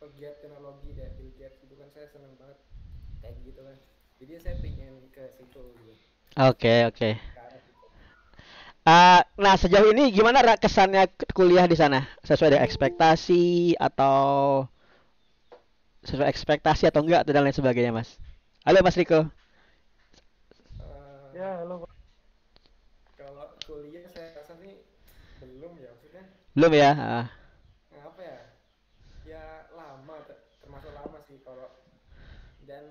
pegiat teknologi deh, Bill Gates itu kan saya seneng banget kayak gitu kan. Jadi saya pengen ke situ gitu, Oke, oke. ke arah situ. Nah, sejauh ini gimana kesannya kuliah di sana? Sesuai dengan ekspektasi atau sesuai ekspektasi atau enggak atau dan lain sebagainya, Mas? Halo, Mas Riko. Eh, Ya, halo Pak. Kalau kuliah saya rasa sih belum ya, maksudnya Belum ya? apa ya, ya lama, termasuk lama sih kalau, dan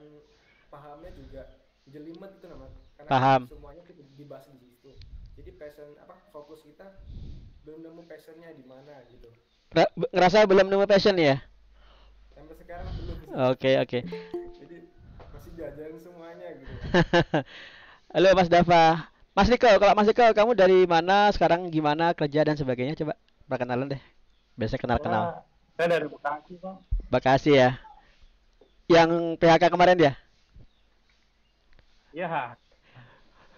pahamnya juga jelimet itu namanya, karena kan Paham. semuanya kita dibahas di situ. Jadi passion apa, fokus kita belum nemu passionnya di mana gitu. Ngerasa belum nemu passion ya? Sampai sekarang belum sih. Oke, oke. Jadi masih jajan semuanya gitu. Halo, Mas Dava. Mas Riko, kalau Mas Riko, kamu dari mana, sekarang gimana kerja dan sebagainya? Coba perkenalan deh. Biasa kenal-kenal. Ya, saya dari Bekasi, Pak. Bekasi ya. Yang PHK kemarin ya? Ya,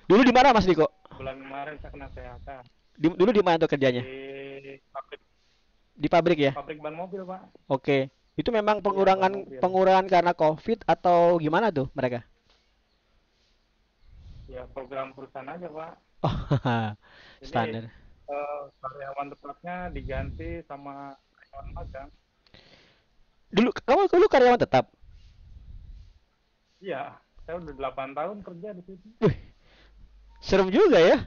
Dulu di mana Mas Riko? bulan kemarin saya kena PHK Dulu di mana tuh di kerjanya? pabrik Di pabrik ya? pabrik ban mobil, Pak. Oke. Itu memang Iya, ban pengurangan mobil. pengurangan karena COVID atau gimana tuh mereka? Ya, program perusahaan aja, Pak. Oh, Jadi, standar. karyawan tetapnya diganti sama karyawan magang. Dulu karyawan tetap. Iya, saya udah 8 tahun kerja di situ. Wih, serem juga ya.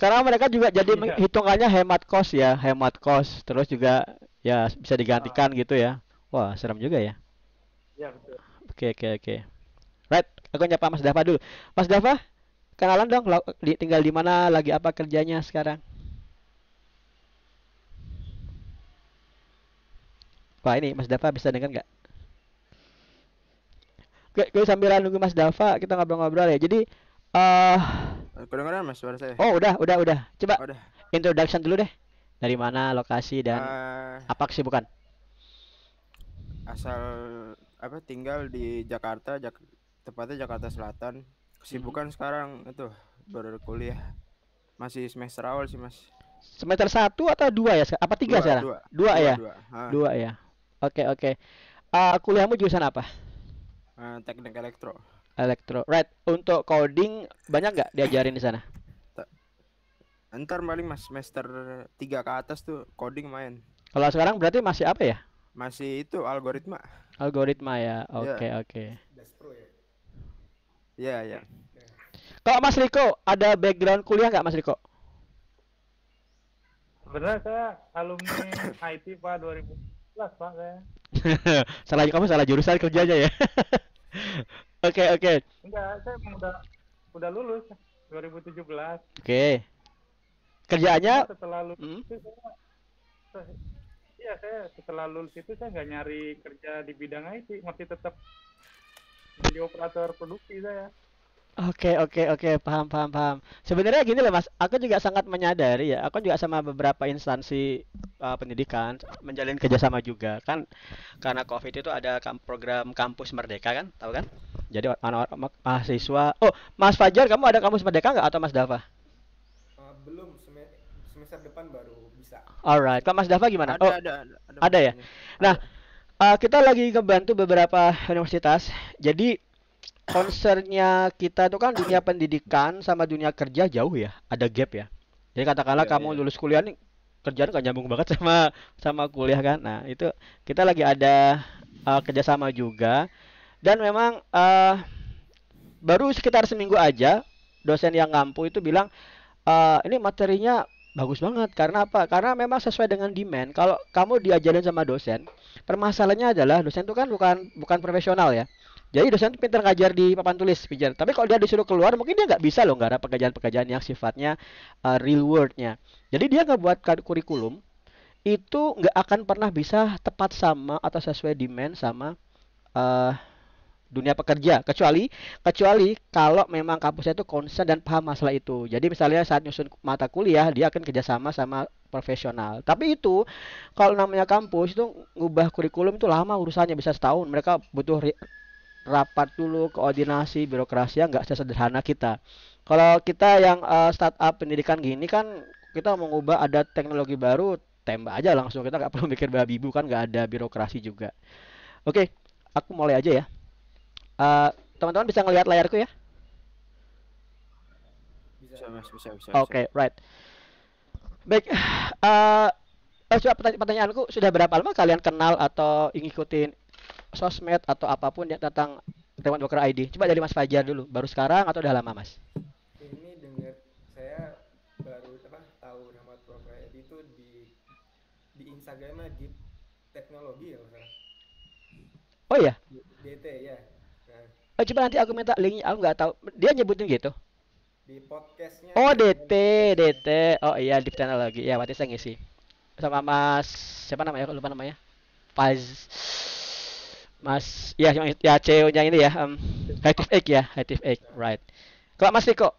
Karena mereka juga jadi Iya. hitungannya hemat kos ya, hemat kos. Terus juga ya bisa Ah, digantikan gitu ya. Wah, serem juga ya. iya betul. Oke, oke, oke. Right, aku nyapa Mas Dava dulu. Mas Dava, kenalan dong, tinggal di mana, lagi apa kerjanya sekarang? Wah, ini Mas Dava bisa dengar nggak? Oke, gue sambil nunggu Mas Dava, kita ngobrol-ngobrol ya. Jadi, eh Kedengeran mas suara saya? oh udah. Coba Oh, udah. introduction dulu deh. Dari mana, lokasi dan Eh, apa kesibukan? Asal apa tinggal di Jakarta, tepatnya Jakarta Selatan. Mhm. Kesibukan sekarang itu berkuliah. Masih semester awal sih mas. Semester satu atau 2 ya? Apa 3 Dua, sekarang? dua, 2 dua, ya? dua. 2 ya. Oke, oke. Kuliahmu jurusan apa? Teknik elektro. Elektro. Right. Untuk coding banyak nggak diajarin di sana? Ta- Ntar paling mas semester 3 ke atas tuh coding main. Kalau sekarang berarti masih apa ya? Masih itu algoritma. Algoritma ya. Oke, Ya, oke. Despro ya. ya, ya. Nah, Kalau Mas Riko, ada background kuliah nggak Mas Riko? Sebenarnya saya alumni IT, Pak, 2011, Pak, saya. Kamu salah jurusan kerjanya ya. Oke, oke. Enggak, saya emang udah lulus 2017. Oke. Cuma Kerjaannya setelah lulus hmm, itu saya iya, saya setelah lulus itu saya nggak nyari kerja di bidang IT, masih tetap jadi operator produksi saya. Oke, oke, oke, paham, paham, paham. Sebenarnya gini loh Mas, aku juga sangat menyadari ya, aku juga sama beberapa instansi pendidikan menjalin kerjasama juga kan, karena COVID itu ada program kampus Merdeka kan, tahu kan? Jadi mahasiswa. Oh, Mas Fajar, kamu ada kampus Merdeka nggak atau Mas Dava? belum, semester depan baru bisa. Alright, kalau Mas Dava gimana? Oh, Ada ada ya. masanya. Nah, Ada. kita lagi ngebantu beberapa universitas. Jadi concernnya kita tuh kan dunia pendidikan sama dunia kerja jauh ya, ada gap ya. Jadi katakanlah Iya, kamu iya. lulus kuliah nih, kerjaan gak nyambung banget sama sama kuliah kan. Nah itu kita lagi ada kerjasama juga dan memang baru sekitar seminggu aja dosen yang ngampu itu bilang ini materinya bagus banget. Karena apa? Karena memang sesuai dengan demand. Kalau kamu diajarin sama dosen, permasalahannya adalah dosen itu kan bukan bukan profesional ya. Jadi dosen itu pintar ngajar di papan tulis, pintar. Tapi kalau dia disuruh keluar, mungkin dia nggak bisa loh nggak ada pekerjaan-pekerjaan yang sifatnya real world-nya. Jadi dia nggak buat kurikulum itu nggak akan pernah bisa tepat sama atau sesuai demand sama eh, dunia pekerja, kecuali kecuali kalau memang kampusnya itu concern dan paham masalah itu. Jadi misalnya saat nyusun mata kuliah dia akan kerjasama sama profesional. Tapi itu kalau namanya kampus itu ngubah kurikulum itu lama urusannya, bisa setahun. Mereka butuh rapat dulu, koordinasi, birokrasi yang nggak sesederhana kita. Kalau kita yang startup pendidikan gini kan kita mau ngubah ada teknologi baru, tembak aja langsung, kita nggak perlu mikir babi bu, kan nggak ada birokrasi juga. Oke, aku mulai aja ya. Eh, Teman-teman bisa ngelihat layarku ya? Bisa. Bisa mas, bisa. Oke, right. Baik, coba pertanyaanku, sudah berapa lama kalian kenal atau ngikutin sosmed atau apapun ya tentang Remote Worker ID? Coba dari Mas Fajar dulu, baru sekarang atau udah lama Mas? Ini dengar saya baru tahu nama program itu di Instagramnya Deep Teknologi ya masalah. Oh iya, DT ya. Nah, coba nanti aku minta linknya, aku nggak tahu. Dia nyebutin gitu. di podcastnya Oh ada DT. Oh iya, Deep Teknologi. Ya, berarti saya ngisi. Sama Mas, siapa namanya? Aku lupa namanya. Faz. Mas, ya, ya CEO-nya ini ya, Hive Egg ya, Hive Egg, right. Kalau Mas Riko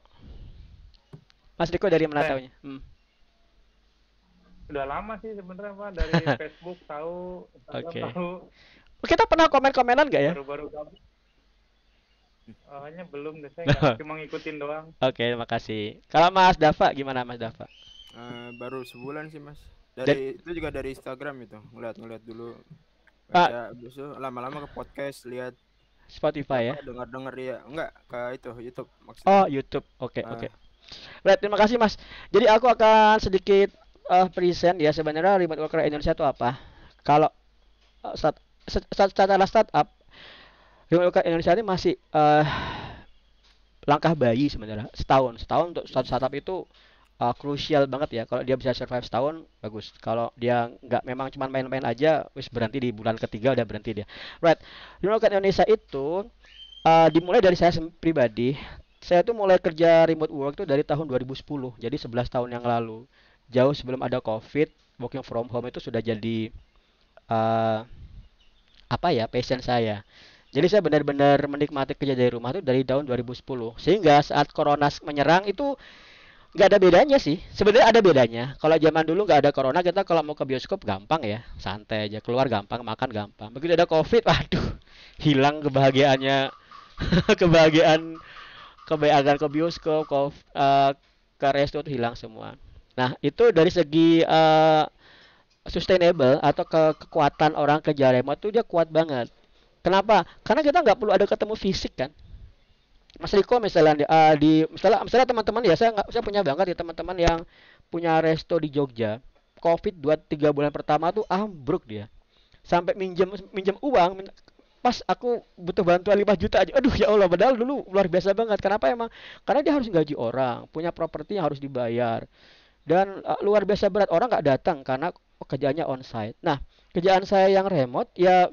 dari mana Saya taunya? udah lama sih sebenarnya Pak, dari Facebook tahu, Instagram Oke. tahu, Kita pernah komen-komenan nggak ya? baru-baru gabung. Awalnya belum deh, saya nggak, cuma ngikutin doang. Oke, terima kasih. Kalau Mas Dava, gimana Mas Dava? Baru sebulan sih mas. Dan Itu juga dari Instagram itu, ngeliat dulu, ah, baca, habis itu lama-lama ke podcast, lihat Spotify ya? dengar ya, enggak ke itu YouTube maksudnya. Oh, YouTube. Oke. Ah, Right, terima kasih Mas. Jadi aku akan sedikit present ya, sebenarnya Remote Worker Indonesia itu apa. Kalau secara startup, Remote Worker Indonesia ini masih langkah bayi sebenarnya. Setahun untuk startup itu krusial banget ya. Kalau dia bisa survive setahun, bagus. Kalau dia nggak, memang cuma main-main aja, wis berhenti di bulan ketiga udah berhenti dia. Right, Remote Worker Indonesia itu dimulai dari saya pribadi. Saya tuh mulai kerja remote work tuh dari tahun 2010. Jadi 11 tahun yang lalu. Jauh sebelum ada COVID, working from home itu sudah jadi eh, apa ya, passion saya. Jadi saya benar-benar menikmati kerja dari rumah tuh dari tahun 2010. Sehingga saat corona menyerang itu nggak ada bedanya sih. Sebenarnya ada bedanya. Kalau zaman dulu nggak ada corona, kita kalau mau ke bioskop gampang ya, santai aja, keluar gampang, makan gampang. Begitu ada COVID, waduh, hilang kebahagiaannya, kebahagiaan ke bioskop, ke resto itu hilang semua. Nah, itu dari segi sustainable atau kekuatan orang kerja remote tuh dia kuat banget. Kenapa? Karena kita nggak perlu ada ketemu fisik kan. Mas Riko misalnya misalnya teman-teman ya, saya punya banget ya teman-teman yang punya resto di Jogja. Covid 2-3 bulan pertama tuh ambruk dia. Sampai minjem minjem uang, pas aku butuh bantuan 5 juta aja. Aduh ya Allah, padahal dulu luar biasa banget. Kenapa emang? Karena dia harus gaji orang, punya properti yang harus dibayar. Dan luar biasa berat, orang nggak datang karena kerjaannya onsite. Nah, kerjaan saya yang remote ya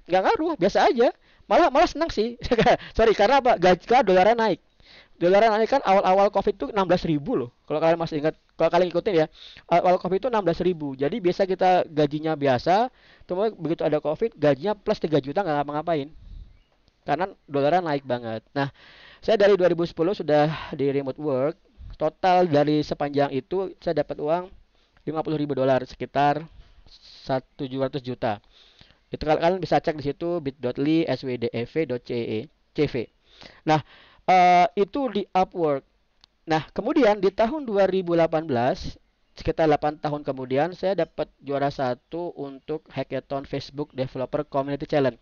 nggak ngaruh, biasa aja. Malah malah senang sih. Sorry, karena apa? Gaji dolarnya naik. Dolarnya naik kan awal-awal Covid tuh 16.000 loh. Kalau kalian masih ingat, kalau kalian ikutin ya, awal Covid itu 16.000. Jadi biasa kita gajinya biasa, cuma begitu ada Covid, gajinya plus 3 juta nggak ngapa-ngapain. Karena dolarnya naik banget. Nah, saya dari 2010 sudah di remote work. Total dari sepanjang itu saya dapat uang 50.000 dolar, sekitar 1.700 juta. Itu kalian bisa cek di situ bit.ly swdev.cv. Nah, itu di Upwork. Nah, kemudian di tahun 2018, sekitar 8 tahun kemudian, saya dapat juara satu untuk Hackathon Facebook Developer Community Challenge.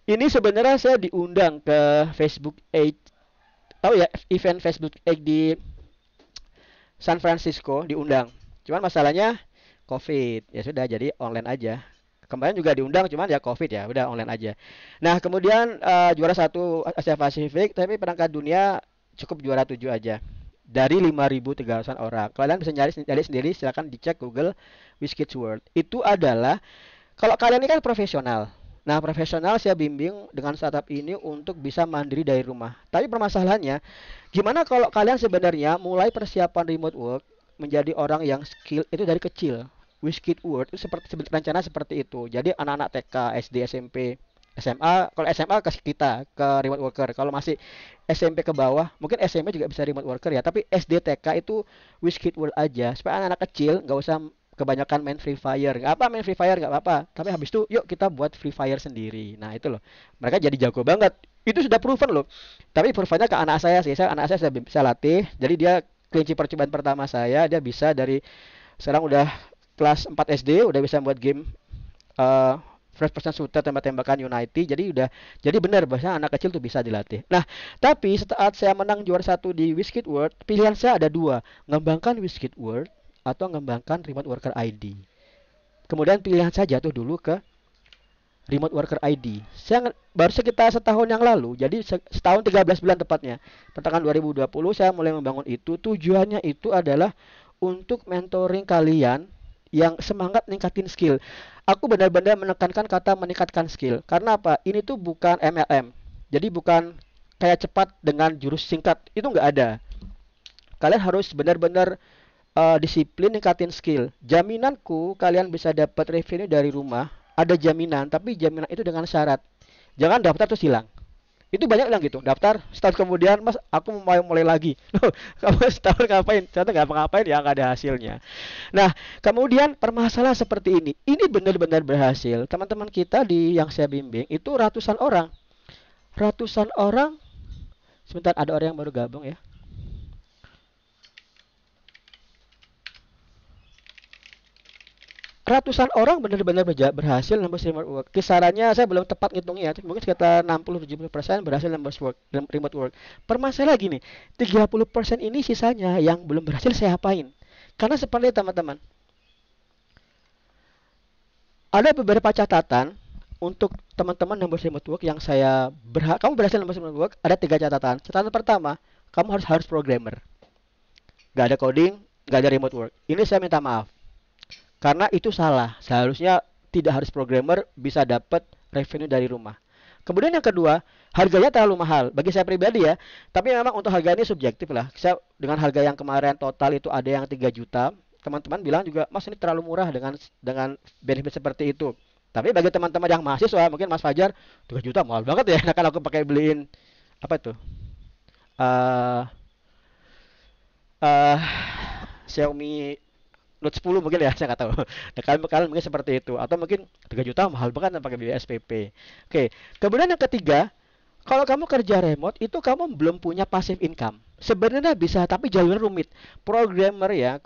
Ini sebenarnya saya diundang ke Facebook Age, tahu ya, event Facebook Age di San Francisco, diundang. Cuman masalahnya COVID, ya sudah jadi online aja. Kemarin juga diundang, cuman ya COVID ya, udah online aja. Nah, kemudian juara satu Asia Pasifik, tapi perangkat dunia cukup juara 7 aja. Dari 5.300 orang. Kalian bisa nyari sendiri, silakan dicek Google WizKids World. Itu adalah, kalau kalian ini kan profesional. Nah, profesional saya bimbing dengan startup ini untuk bisa mandiri dari rumah. Tapi permasalahannya, gimana kalau kalian sebenarnya mulai persiapan remote work menjadi orang yang skill itu dari kecil. WizKids World itu seperti rencana seperti itu. Jadi anak-anak TK, SD, SMP, SMA, kalau SMA ke kita ke remote worker. Kalau masih SMP ke bawah, mungkin SMP juga bisa remote worker ya. Tapi SD, TK itu WizKids World aja. Supaya anak-anak kecil nggak usah kebanyakan main Free Fire. Nggak apa main Free Fire, nggak apa-apa. Tapi habis itu yuk kita buat Free Fire sendiri. Nah itu loh. Mereka jadi jago banget. Itu sudah proven loh. Tapi provennya ke anak saya sih. Anak saya bisa latih. Jadi dia kelinci percobaan pertama saya. Dia bisa dari sekarang udah kelas 4 SD udah bisa buat game eh first person shooter tembak-tembakan Unity. Jadi benar bahasa anak kecil tuh bisa dilatih. Nah, tapi saat saya menang juara 1 di WizKid World, pilihan saya ada dua, ngembangkan WizKid World atau ngembangkan Remote Worker ID. Kemudian pilihan saya jatuh dulu ke Remote Worker ID. Baru sekitar setahun yang lalu, jadi setahun 13 bulan tepatnya, pertengahan 2020 saya mulai membangun itu. Tujuannya itu adalah untuk mentoring kalian yang semangat ningkatin skill. Aku benar-benar menekankan kata meningkatkan skill. Karena apa? Ini tuh bukan MLM. Jadi bukan kayak cepat dengan jurus singkat. Itu nggak ada. Kalian harus benar-benar disiplin ningkatin skill. Jaminanku kalian bisa dapat revenue dari rumah. Ada jaminan, tapi jaminan itu dengan syarat. Jangan daftar terus hilang. Itu banyak yang gitu, daftar setahun kemudian, Mas, aku mau mulai lagi. Loh, kamu setahun ngapain? Ternyata nggak ngapain ya, nggak ada hasilnya. Nah, kemudian permasalahan seperti ini benar-benar berhasil. Teman-teman kita yang saya bimbing itu ratusan orang. Sebentar, ada orang yang baru gabung ya. Ratusan orang benar-benar berhasil nembus remote work. Kisarannya saya belum tepat ngitungnya, mungkin sekitar 60-70% berhasil nembus remote work. Permasalahan gini, 30% ini sisanya yang belum berhasil saya apain? Karena seperti teman-teman, ada beberapa catatan untuk teman-teman nembus remote work yang kamu berhasil nembus remote work. Ada 3 catatan. Catatan pertama, kamu harus programmer. Gak ada coding, gak ada remote work. Ini saya minta maaf. Karena itu salah. Seharusnya tidak harus programmer, bisa dapat revenue dari rumah. Kemudian yang kedua, harganya terlalu mahal. Bagi saya pribadi ya. Tapi memang untuk harga ini subjektif lah. Saya dengan harga yang kemarin total itu ada yang 3 juta. Teman-teman bilang juga, Mas ini terlalu murah dengan benefit seperti itu. Tapi bagi teman-teman yang mahasiswa, mungkin Mas Fajar, 3 juta mahal banget ya. Nah, kan aku pakai beliin apa itu? Xiaomi Note 10 mungkin ya, saya nggak tahu. Nah, kalian mungkin seperti itu. Atau mungkin 3 juta mahal banget pakai biaya SPP. Oke. Kemudian yang ketiga, kalau kamu kerja remote, itu kamu belum punya passive income. Sebenarnya bisa, tapi jalurnya rumit. Programmer ya,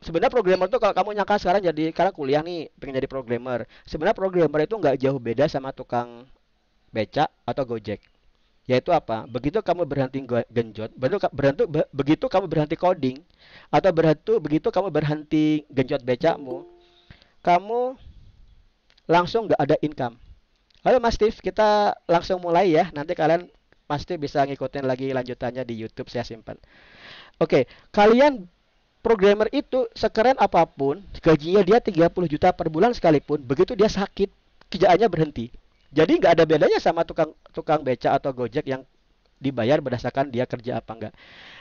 sebenarnya programmer itu kalau kamu nyangka sekarang karena kuliah nih, pengen jadi programmer. Sebenarnya programmer itu nggak jauh beda sama tukang beca atau Gojek. Yaitu apa? Begitu kamu berhenti genjot, begitu kamu berhenti coding, atau begitu kamu berhenti genjot becakmu, kamu langsung nggak ada income. Halo Mas Steve, kita langsung mulai ya. Nanti kalian pasti bisa ngikutin lagi lanjutannya di YouTube, saya simpan. Oke, kalian programmer itu sekeren apapun, gajinya dia 30 juta per bulan sekalipun, begitu dia sakit, kerjaannya berhenti. Jadi nggak ada bedanya sama tukang beca atau Gojek yang dibayar berdasarkan dia kerja apa enggak.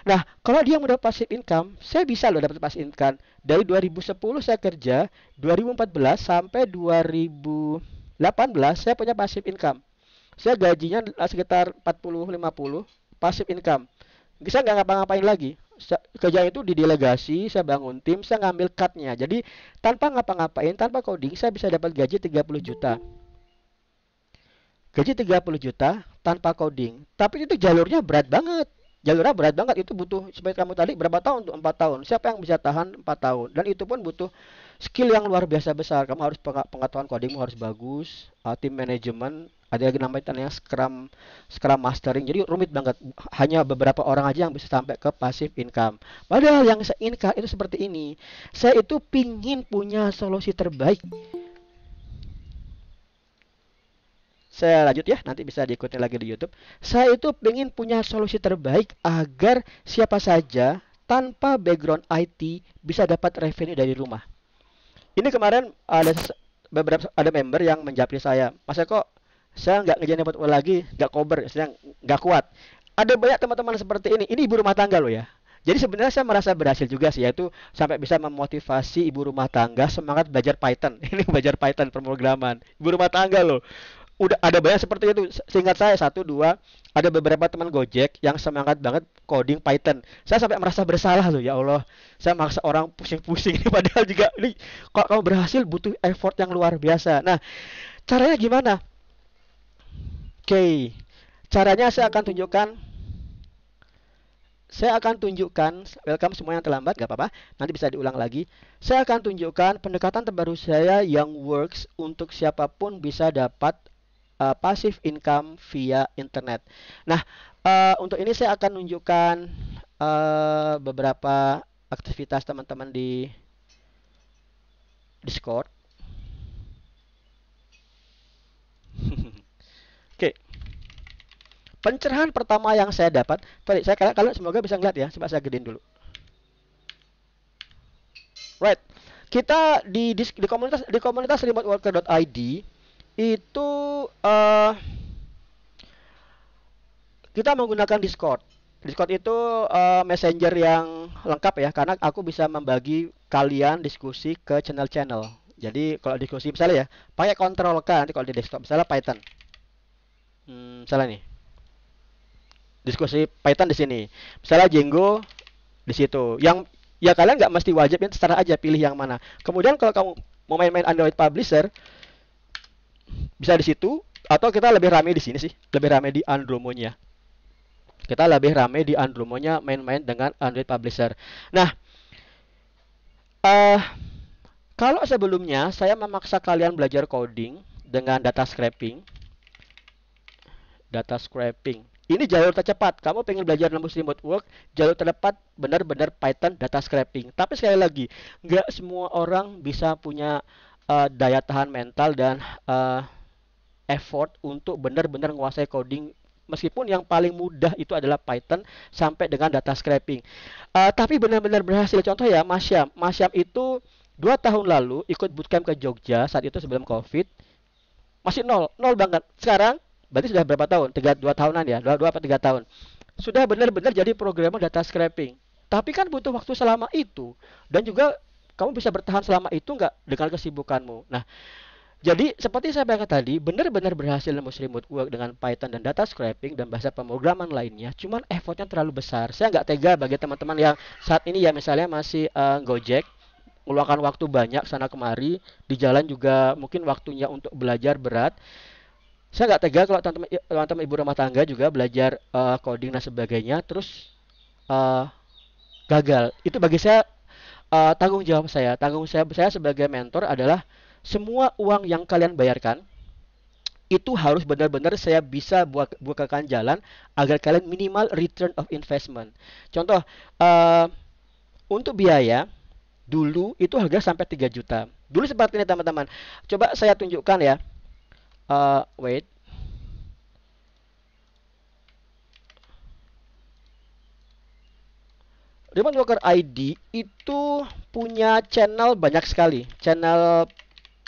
Nah, kalau dia mau dapat passive income, saya bisa loh dapat passive income. Dari 2010 saya kerja, 2014 sampai 2018 saya punya passive income. Saya gajinya sekitar 40-50 passive income. Saya nggak ngapa-ngapain lagi. Kerja itu didelegasi, saya bangun tim, saya ngambil cut-nya. Jadi tanpa ngapa-ngapain, tanpa coding, saya bisa dapat gaji 30 juta. Gaji 30 juta tanpa coding. Tapi itu jalurnya berat banget. Itu butuh, seperti kamu tadi, berapa tahun untuk 4 tahun. Siapa yang bisa tahan 4 tahun? Dan itu pun butuh skill yang luar biasa besar. Kamu harus pengetahuan codingmu harus bagus, tim manajemen, ada lagi namanya Scrum Mastering. Jadi rumit banget. Hanya beberapa orang aja yang bisa sampai ke passive income. Padahal yang income itu seperti ini. Saya itu pingin punya solusi terbaik. Saya lanjut ya, nanti bisa diikuti lagi di YouTube. Saya itu pengen punya solusi terbaik agar siapa saja tanpa background IT bisa dapat revenue dari rumah. Ini kemarin ada member yang menjapri saya, Mas Eko, saya nggak ngejalan dapat uang lagi, nggak cover, saya nggak kuat. Ada banyak teman-teman seperti ini ibu rumah tangga loh ya. Jadi sebenarnya saya merasa berhasil juga sih, yaitu sampai bisa memotivasi ibu rumah tangga semangat belajar Python. Ini belajar Python pemrograman, ibu rumah tangga loh. Udah ada banyak seperti itu. Seingat saya 1, 2, ada beberapa teman Gojek yang semangat banget coding Python. Saya sampai merasa bersalah loh, ya Allah. Saya maksa orang pusing-pusing ini, padahal juga ini kalau kamu berhasil butuh effort yang luar biasa. Nah, caranya gimana? Oke. Caranya saya akan tunjukkan saya akan tunjukkan, welcome semua yang terlambat, gak apa-apa, nanti bisa diulang lagi. Saya akan tunjukkan pendekatan terbaru saya yang works untuk siapapun bisa dapat passive income via internet. Nah, untuk ini saya akan tunjukkan beberapa aktivitas teman-teman di Discord. Oke. Pencerahan pertama yang saya dapat, kalian semoga bisa ngeliat ya, coba saya gedein dulu. Right. Kita di komunitas remoteworker.id itu kita menggunakan Discord. Discord itu messenger yang lengkap ya, karena aku bisa membagi kalian diskusi ke channel-channel. Jadi kalau diskusi misalnya ya, pakai Ctrl K nanti kalau di desktop, misalnya Python. Misalnya nih, diskusi Python di sini. Misalnya Django di situ. Yang ya kalian nggak mesti wajib, ya terserah aja pilih yang mana. Kemudian kalau kamu mau main-main Android Publisher, bisa di situ. Atau kita lebih rame di sini sih, lebih rame di Andromonya. Kita lebih rame di Andromonya main-main dengan Android Publisher. Nah, kalau sebelumnya saya memaksa kalian belajar coding dengan data scraping. Ini jalur tercepat. Kamu pengen belajar nembus remote work, jalur tercepat benar-benar Python data scraping. Tapi sekali lagi, nggak semua orang bisa punya daya tahan mental dan effort untuk benar-benar menguasai coding. Meskipun yang paling mudah itu adalah Python sampai dengan data scraping. Tapi benar-benar berhasil. Contoh ya, Mas Syam. Mas Syam itu 2 tahun lalu ikut bootcamp ke Jogja saat itu sebelum COVID. Masih nol banget. Sekarang berarti sudah berapa tahun? 2 tahunan ya, 2 apa 3 tahun. Sudah benar-benar jadi programmer data scraping. Tapi kan butuh waktu selama itu. Dan juga kamu bisa bertahan selama itu nggak dengan kesibukanmu. Nah, jadi seperti saya bilang tadi, benar-benar berhasil nembus remote work dengan Python dan data scraping dan bahasa pemrograman lainnya. Cuman effortnya terlalu besar. Saya nggak tega bagi teman-teman yang saat ini ya misalnya masih Gojek, meluangkan waktu banyak sana kemari, di jalan juga mungkin waktunya untuk belajar berat. Saya nggak tega kalau teman-teman ibu rumah tangga juga belajar coding dan sebagainya, terus gagal. Itu bagi saya tanggung jawab saya. Tanggung jawab saya sebagai mentor adalah semua uang yang kalian bayarkan itu harus benar-benar saya bisa bukakan jalan agar kalian minimal return of investment. Contoh, untuk biaya dulu itu harga sampai 3 juta. Dulu seperti ini teman-teman. Coba saya tunjukkan ya. Wait. Remote Worker ID itu punya channel banyak sekali. Channel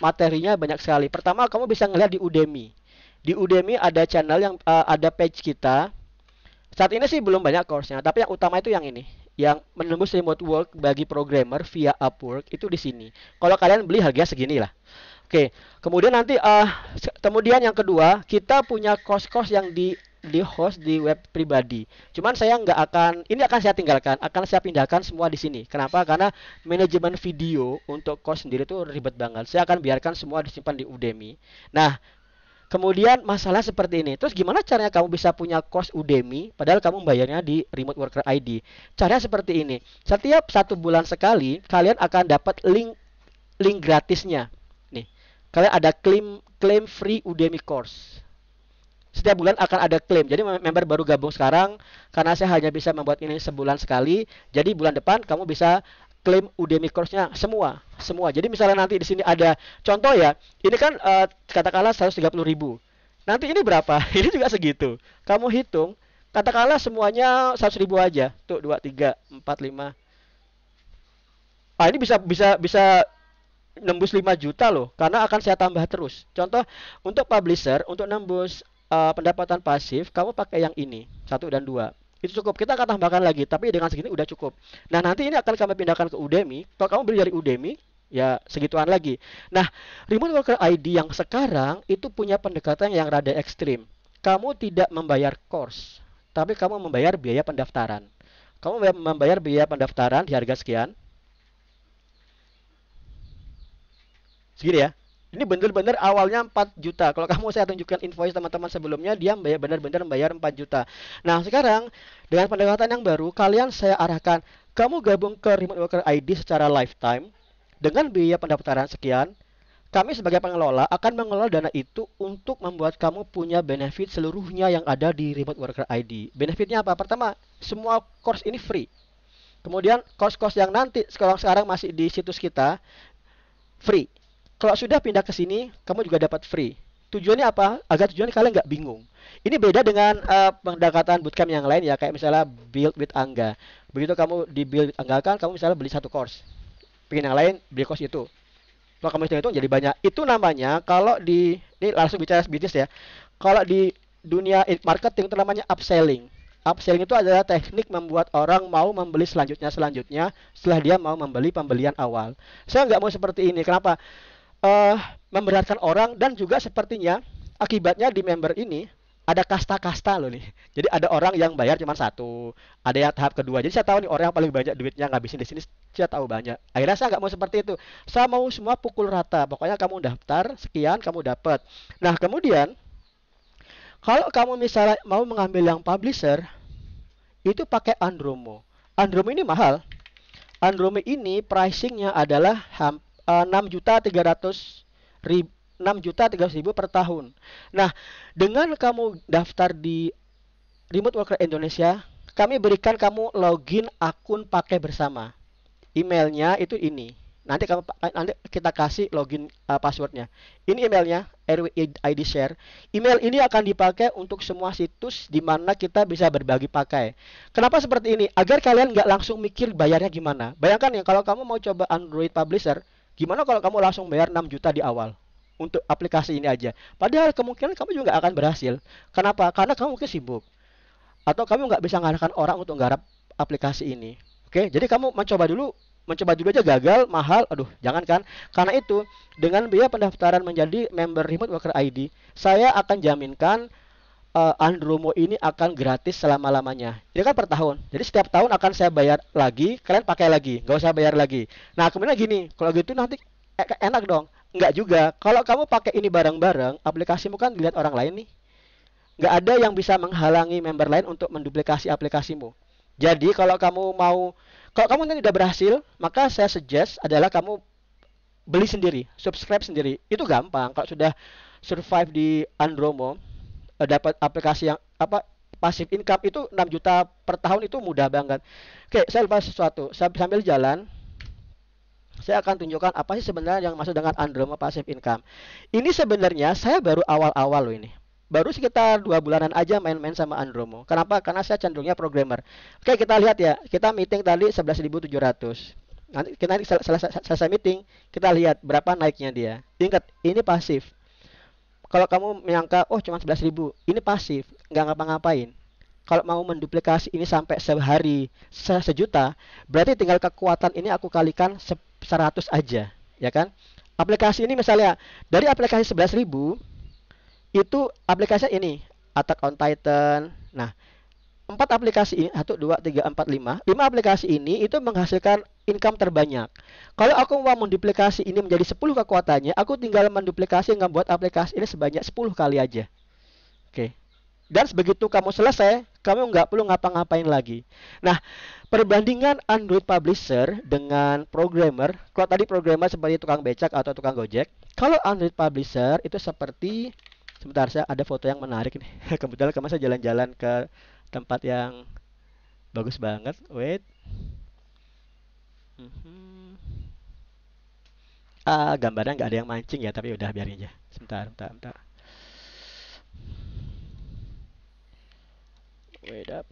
materinya banyak sekali. Pertama, kamu bisa ngeliat di Udemy. Di Udemy ada channel yang ada page kita. Saat ini sih belum banyak course-nya, tapi yang utama itu yang ini. Yang menembus remote work bagi programmer via Upwork itu di sini. Kalau kalian beli harganya segini lah. Oke, kemudian nanti kemudian yang kedua, kita punya course-course yang di host di web pribadi. Cuman saya nggak akan, ini akan saya tinggalkan, akan saya pindahkan semua di sini. Kenapa? Karena manajemen video untuk course sendiri itu ribet banget. Saya akan biarkan semua disimpan di Udemy. Nah, kemudian masalah seperti ini. Terus gimana caranya kamu bisa punya course Udemy padahal kamu bayarnya di Remote Worker ID? Caranya seperti ini. Setiap 1 bulan sekali kalian akan dapat link gratisnya. Nih, kalian ada claim free Udemy course. Setiap bulan akan ada klaim. Jadi member baru gabung sekarang karena saya hanya bisa membuat ini sebulan sekali. Jadi bulan depan kamu bisa klaim Udemy course-nya semua. Jadi misalnya nanti di sini ada contoh ya. Ini kan katakanlah 130.000. Nanti ini berapa? Ini juga segitu. Kamu hitung, katakanlah semuanya 100.000 aja. Tuh 2 3 4 5. Ini bisa nembus 5 juta loh karena akan saya tambah terus. Contoh untuk publisher untuk nembus pendapatan pasif, kamu pakai yang ini 1 dan 2. Itu cukup. Kita akan tambahkan lagi, tapi dengan segini udah cukup. Nah, nanti ini akan kami pindahkan ke Udemy. Kalau kamu beli dari Udemy, ya segituan lagi. Nah, Remote Worker ID yang sekarang itu punya pendekatan yang rada ekstrim. Kamu tidak membayar course, tapi kamu membayar biaya pendaftaran. Kamu membayar biaya pendaftaran di harga sekian. Segini ya. Ini bener-bener awalnya 4 juta. Kalau kamu saya tunjukkan invoice teman-teman sebelumnya, dia benar-benar membayar 4 juta. Nah, sekarang dengan pendekatan yang baru, kalian saya arahkan, kamu gabung ke Remote Worker ID secara lifetime dengan biaya pendaftaran sekian. Kami sebagai pengelola akan mengelola dana itu untuk membuat kamu punya benefit seluruhnya yang ada di Remote Worker ID. Benefitnya apa? Pertama, semua course ini free. Kemudian course-course yang nanti sekarang masih di situs kita free. Kalau sudah pindah ke sini, kamu juga dapat free. Tujuannya apa? Agar tujuannya kalian nggak bingung. Ini beda dengan pendekatan bootcamp yang lain ya, kayak misalnya build with Angga. Begitu kamu di build with Angga kan, kamu misalnya beli satu course. Pengen yang lain, beli course itu. Kalau kamu hitung itu jadi banyak. Itu namanya kalau ini langsung bicara bisnis ya. Kalau di dunia marketing itu namanya upselling. Upselling itu adalah teknik membuat orang mau membeli selanjutnya setelah dia mau membeli pembelian awal. Saya nggak mau seperti ini. Kenapa? Memberatkan orang dan juga sepertinya akibatnya di member ini ada kasta-kasta loh nih. Jadi ada orang yang bayar cuma satu, ada yang tahap kedua. Jadi saya tahu nih orang yang paling banyak duitnya ngabisin di sini, saya tahu banyak. Akhirnya saya nggak mau seperti itu. Saya mau semua pukul rata. Pokoknya kamu daftar sekian kamu dapat. Nah kemudian kalau kamu misalnya mau mengambil yang publisher itu pakai Andromo. Andromo ini mahal. Andromo ini pricingnya adalah 6.300.000 per tahun. Nah, dengan kamu daftar di Remote Worker Indonesia, kami berikan kamu login akun pakai bersama. Emailnya itu ini. Nanti kita kasih login passwordnya. Ini emailnya, RWID share. Email ini akan dipakai untuk semua situs di mana kita bisa berbagi pakai. Kenapa seperti ini? Agar kalian nggak langsung mikir bayarnya gimana. Bayangkan ya, kalau kamu mau coba Android Publisher, gimana kalau kamu langsung bayar 6 juta di awal untuk aplikasi ini aja? Padahal kemungkinan kamu juga akan berhasil. Kenapa? Karena kamu mungkin sibuk. Atau kamu nggak bisa ngarahkan orang untuk nggarap aplikasi ini. Oke, jadi kamu mencoba dulu aja gagal, mahal, aduh, jangan kan? Karena itu, dengan biaya pendaftaran menjadi member Remote Worker ID, saya akan jaminkan Andromo ini akan gratis selama-lamanya. Ini kan per tahun. Jadi setiap tahun akan saya bayar lagi, kalian pakai lagi, nggak usah bayar lagi. Nah, kemudian gini, kalau gitu nanti enak dong. Nggak juga. Kalau kamu pakai ini bareng-bareng, aplikasimu kan dilihat orang lain nih. Nggak ada yang bisa menghalangi member lain untuk menduplikasi aplikasimu. Jadi kalau kamu nanti udah berhasil, maka saya suggest adalah kamu beli sendiri, subscribe sendiri. Itu gampang. Kalau sudah survive di Andromo, dapat aplikasi yang passive income itu 6 juta per tahun itu mudah banget. Oke, saya lupa sesuatu. Sambil jalan, saya akan tunjukkan apa sih sebenarnya yang masuk dengan Andromo passive income. Ini sebenarnya saya baru awal-awal loh ini. Baru sekitar 2 bulanan aja main-main sama Andromo. Kenapa? Karena saya cenderungnya programmer. Oke, kita lihat ya. Kita meeting tadi 11.700. Nanti kita selesai meeting, kita lihat berapa naiknya dia. Ingat, ini pasif. Kalau kamu menyangka, oh cuma 11.000, ini pasif, nggak ngapa-ngapain. Kalau mau menduplikasi ini sampai sehari sejuta, berarti tinggal kekuatan ini aku kalikan 100 aja, ya kan? Aplikasi ini misalnya, dari aplikasi 11.000, itu aplikasi ini Attack on Titan. Nah, 4 aplikasi ini 1 2 3 4 5 aplikasi ini itu menghasilkan income terbanyak. Kalau aku mau menduplikasi ini menjadi 10 kekuatannya, aku tinggal menduplikasi membuat aplikasi ini sebanyak 10 kali aja. Oke. Dan begitu kamu selesai, kamu nggak perlu ngapa-ngapain lagi. Nah, perbandingan Android Publisher dengan programmer, kalau tadi programmer seperti tukang becak atau tukang gojek, kalau Android Publisher itu seperti, sebentar, saya ada foto yang menarik nih. Kebetulan kemarin saya jalan-jalan ke tempat yang bagus banget. Wait. Gambarnya nggak ada yang mancing ya, tapi udah biarin aja. Sebentar. Wait up.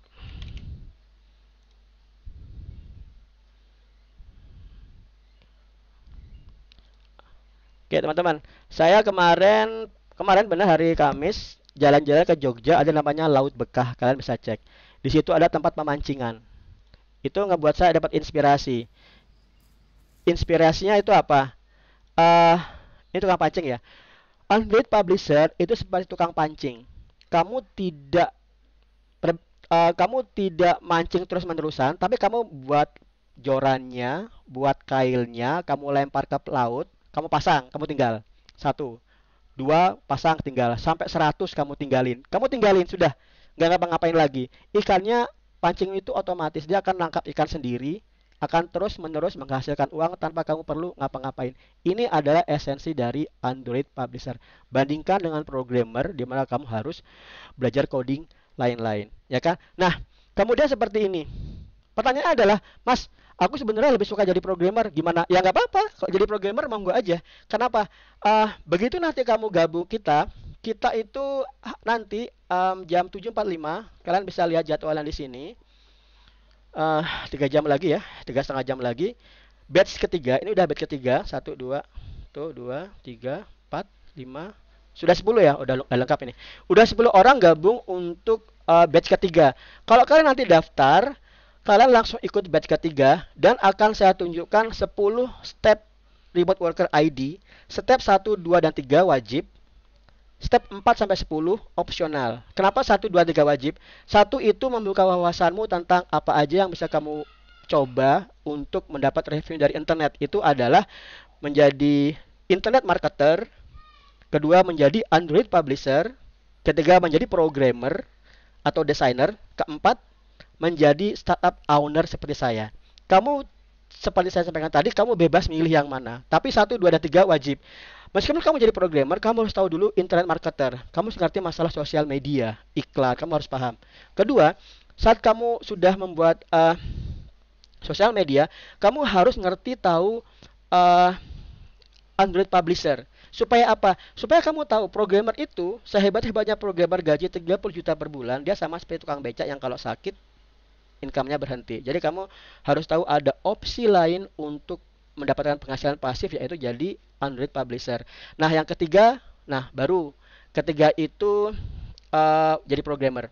Oke, teman-teman. Saya kemarin benar hari Kamis jalan-jalan ke Jogja, ada namanya Laut Bekah. Kalian bisa cek. Di situ ada tempat pemancingan. Itu ngebuat saya dapat inspirasi. Inspirasinya itu apa? Ini tukang pancing ya. Android Publisher itu seperti tukang pancing. Kamu tidak mancing terus-menerusan, tapi kamu buat jorannya, buat kailnya, kamu lempar ke laut, kamu pasang, kamu tinggal. Satu. Dua, pasang tinggal. Sampai 100 kamu tinggalin. Kamu tinggalin, sudah. Nggak ngapa-ngapain lagi. Ikannya, pancing itu otomatis. Dia akan nangkap ikan sendiri. Akan terus-menerus menghasilkan uang tanpa kamu perlu ngapa-ngapain. Ini adalah esensi dari Android Publisher. Bandingkan dengan programmer, di mana kamu harus belajar coding lain-lain. Ya kan? Nah, kemudian seperti ini. Pertanyaannya adalah, Mas, aku sebenarnya lebih suka jadi programmer. Gimana? Ya nggak apa-apa. Kalau jadi programmer monggo aja. Kenapa? Begitu nanti kamu gabung kita itu nanti jam 7.45, kalian bisa lihat jadwalnya di sini. 3 jam lagi ya, 3,5 jam lagi. Batch ketiga, ini udah batch ketiga. 1, 2, tuh 2, 3, 4, 5. Sudah 10 ya, udah lengkap ini. Udah 10 orang gabung untuk batch ketiga. Kalau kalian nanti daftar, kalian langsung ikut batch ketiga dan akan saya tunjukkan 10 step remote worker ID. Step 1, 2, dan 3 wajib. Step 4 sampai 10 opsional. Kenapa 1, 2, 3 wajib? 1 itu membuka wawasanmu tentang apa aja yang bisa kamu coba untuk mendapat revenue dari internet. Itu adalah menjadi internet marketer. Kedua, menjadi Android publisher. Ketiga, menjadi programmer atau designer. Keempat, menjadi startup owner seperti saya. Kamu seperti saya sampaikan tadi, kamu bebas milih yang mana. Tapi 1, 2, dan 3 wajib. Meskipun kamu jadi programmer, kamu harus tahu dulu internet marketer. Kamu harus ngerti masalah sosial media, iklan, kamu harus paham. Kedua, saat kamu sudah membuat sosial media, kamu harus ngerti tahu Android publisher. Supaya apa? Supaya kamu tahu programmer itu sehebat-hebatnya programmer gaji 30 juta per bulan, dia sama seperti tukang becak yang kalau sakit income-nya berhenti. Jadi kamu harus tahu ada opsi lain untuk mendapatkan penghasilan pasif, yaitu jadi Android publisher. Nah, yang ketiga, baru ketiga itu jadi programmer.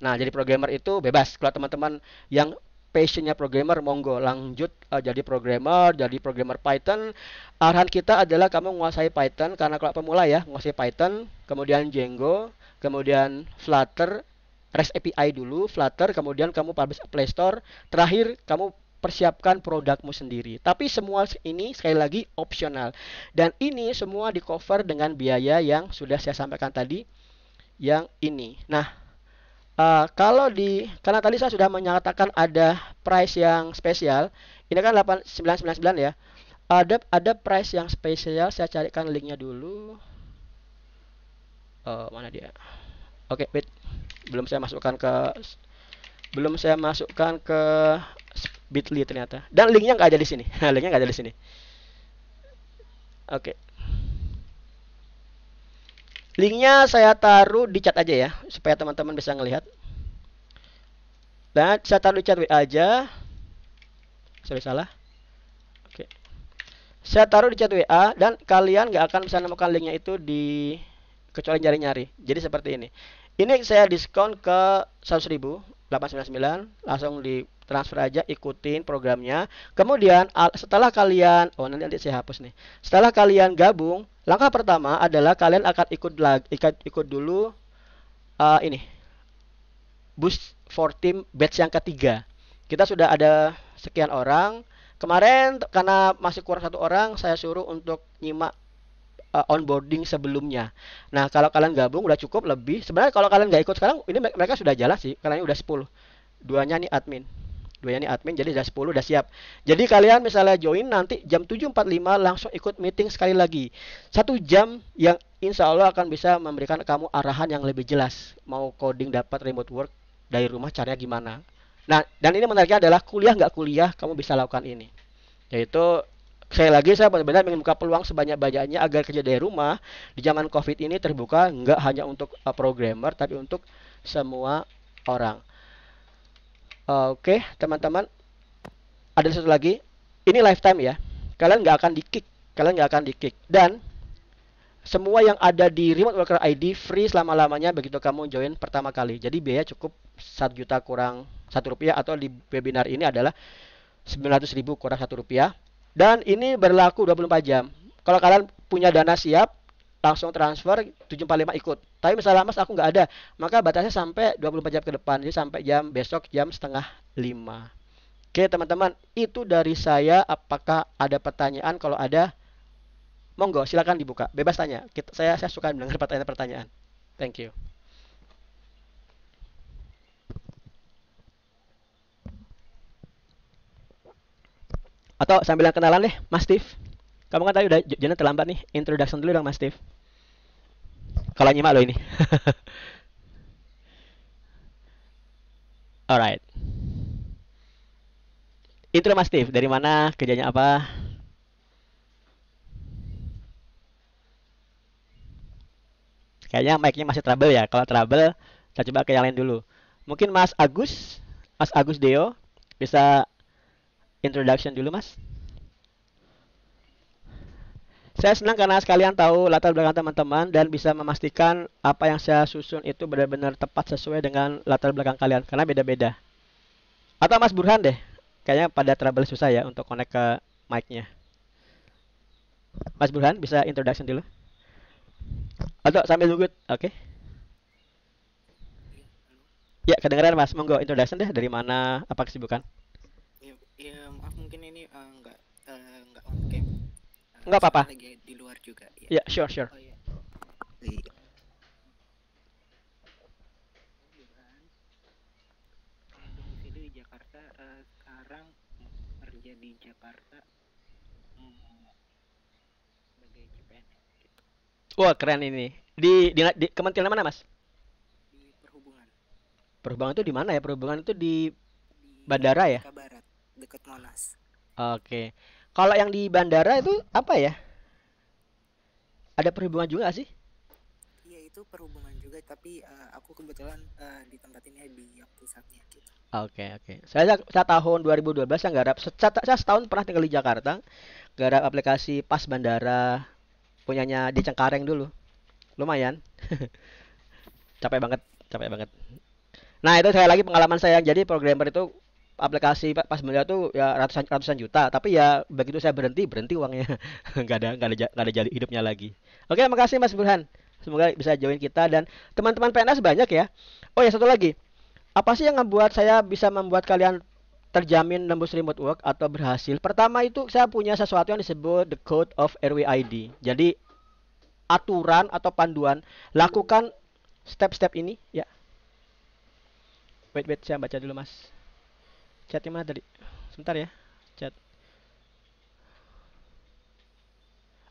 Nah, jadi programmer itu bebas. Kalau teman-teman yang passionnya programmer, monggo lanjut jadi programmer Python. Arahan kita adalah kamu menguasai Python, karena kalau pemula ya, menguasai Python, kemudian Django, kemudian Flutter, REST API dulu, Flutter, kemudian kamu publish Play Store, terakhir kamu persiapkan produkmu sendiri. Tapi semua ini sekali lagi opsional. Dan ini semua di cover dengan biaya yang sudah saya sampaikan tadi, yang ini. Nah, karena tadi saya sudah menyatakan ada price yang spesial. Ini kan 8.999 ya. Ada price yang spesial, saya carikan linknya dulu. Mana dia? Oke, wait. Belum saya masukkan ke Bitly ternyata. Dan linknya nggak ada di sini. Linknya nggak ada di sini. Oke. Linknya saya taruh di chat aja ya, supaya teman-teman bisa ngelihat. Dan saya taruh di chat WA aja. Sorry, salah. Oke. Saya taruh di chat WA dan kalian nggak akan bisa nemukan linknya itu kecuali nyari-nyari. Jadi seperti ini. Ini saya diskon ke 100.000, 899, langsung di transfer aja, ikutin programnya. Kemudian setelah kalian, nanti saya hapus nih. Setelah kalian gabung, langkah pertama adalah kalian akan ikut dulu ini boost for team batch yang ketiga. Kita sudah ada sekian orang. Kemarin karena masih kurang 1 orang, saya suruh untuk nyimak onboarding sebelumnya. Nah, kalau kalian gabung udah cukup lebih. Sebenarnya kalau kalian nggak ikut sekarang, ini mereka sudah jalan sih. Karena ini udah 10. Duanya nih admin, jadi udah 10, udah siap. Jadi kalian misalnya join nanti jam 7.45 langsung ikut meeting sekali lagi. 1 jam yang insya Allah akan bisa memberikan kamu arahan yang lebih jelas. Mau coding dapat remote work dari rumah, caranya gimana. Nah, dan ini menariknya adalah kuliah nggak kuliah, kamu bisa lakukan ini. Yaitu, sekali lagi saya benar-benar ingin membuka peluang sebanyak-banyaknya agar kerja dari rumah di zaman COVID ini terbuka, nggak hanya untuk programmer, tapi untuk semua orang. Oke, teman-teman, ada satu lagi. Ini lifetime ya. Kalian nggak akan di-kick. Dan semua yang ada di Remote Worker ID free selama-lamanya begitu kamu join pertama kali. Jadi biaya cukup 1 juta kurang Rp1, atau di webinar ini adalah 900.000 kurang Rp1. Dan ini berlaku 24 jam. Kalau kalian punya dana siap, langsung transfer 7.45 ikut. Tapi misalnya Mas aku nggak ada, maka batasnya sampai 24 jam ke depan. Jadi sampai besok jam 4:30. Oke teman-teman, itu dari saya. Apakah ada pertanyaan? Kalau ada, Monggo, silakan dibuka. Bebas tanya. Saya suka mendengar pertanyaan-pertanyaan. Thank you. Atau sambil kenalan deh, Mas Steve. Kamu kan tadi udah jangan terlambat nih. Introduction dulu dong, Mas Steve. Kalau nyimak lo ini. Alright. Intro Mas Steve, dari mana, kerjanya apa? Kayaknya mic-nya masih trouble ya. Kalau trouble, saya coba ke yang lain dulu. Mungkin Mas Agus Deo, bisa introduction dulu Mas. Saya senang karena sekalian tahu latar belakang teman-teman dan bisa memastikan apa yang saya susun itu benar-benar tepat sesuai dengan latar belakang kalian. Karena beda-beda. Atau Mas Burhan deh. Kayaknya pada trouble susah ya untuk connect ke mic-nya. Mas Burhan, bisa introduction dulu? Atau sambil nunggu, oke? Ya, kedengeran Mas. Monggo introduction deh, dari mana, apa kesibukan? Ya, maaf mungkin ini nggak on cam. Nggak apa-apa. Lagi di luar juga. Ya, sure. Oh iya. Iya. Domisili di Jakarta, sekarang kerja di Jakarta sebagai CPNS. Wah, keren ini. Di kementerian mana, Mas? Di perhubungan. Perhubungan itu di mana ya? Perhubungan itu di Di bandara ya? Merdeka Barat, dekat Monas. Oke. Kalau yang di bandara itu apa ya? Ada perhubungan juga nggak sih? Iya, itu perhubungan juga, tapi aku kebetulan di tempat ini di yang pusatnya gitu. Oke. Saya tahun 2012 saya garap. Saya setahun pernah tinggal di Jakarta. Garap aplikasi Pas Bandara. Punyanya di Cengkareng dulu. Lumayan. Capek banget. Nah, itu saya lagi pengalaman saya. Jadi programmer itu aplikasi Pas Bandara tuh ya ratusan juta. Tapi ya begitu saya berhenti uangnya. nggak ada jadi hidupnya lagi. Oke, makasih Mas Burhan. Semoga bisa join kita dan teman-teman PNS banyak ya. Oh ya, satu lagi. Apa sih yang membuat saya bisa membuat kalian terjamin nembus remote work atau berhasil? Pertama itu saya punya sesuatu yang disebut the code of RWID. Jadi aturan atau panduan, lakukan step-step ini ya. Wait, saya baca dulu Mas. Chatnya mana tadi? Sebentar ya. Chat.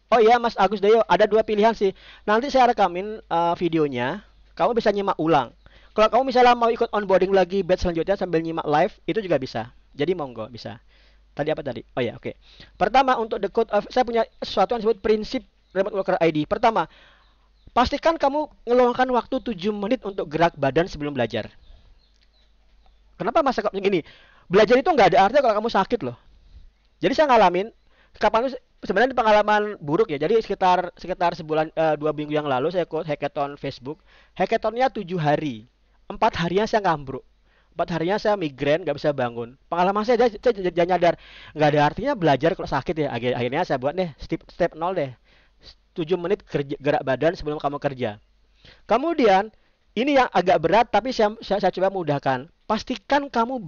Oh iya Mas Agus Deyo, ada dua pilihan sih. Nanti saya rekamin videonya. Kamu bisa nyimak ulang. Kalau kamu misalnya mau ikut onboarding lagi batch selanjutnya sambil nyimak live, itu juga bisa. Jadi monggo, bisa. Tadi apa tadi? Oh ya, oke. Pertama untuk the code of, saya punya sesuatu yang disebut prinsip remote worker ID. Pertama, pastikan kamu ngeluangkan waktu 7 menit untuk gerak badan sebelum belajar. Kenapa masa gini? Belajar itu nggak ada artinya kalau kamu sakit loh. Jadi saya ngalamin, kapan sebenarnya ini pengalaman buruk ya. Jadi sekitar sebulan 2 minggu yang lalu saya ikut hackathon Facebook. Hackathonnya 7 hari. 4 harinya saya ngambruk. 4 harinya saya migrain, nggak bisa bangun. Pengalaman saya nyadar nggak ada artinya belajar kalau sakit ya. Akhirnya saya buat deh step 0 deh. 7 menit gerak badan sebelum kamu kerja. Kemudian ini yang agak berat tapi saya coba mudahkan. Pastikan kamu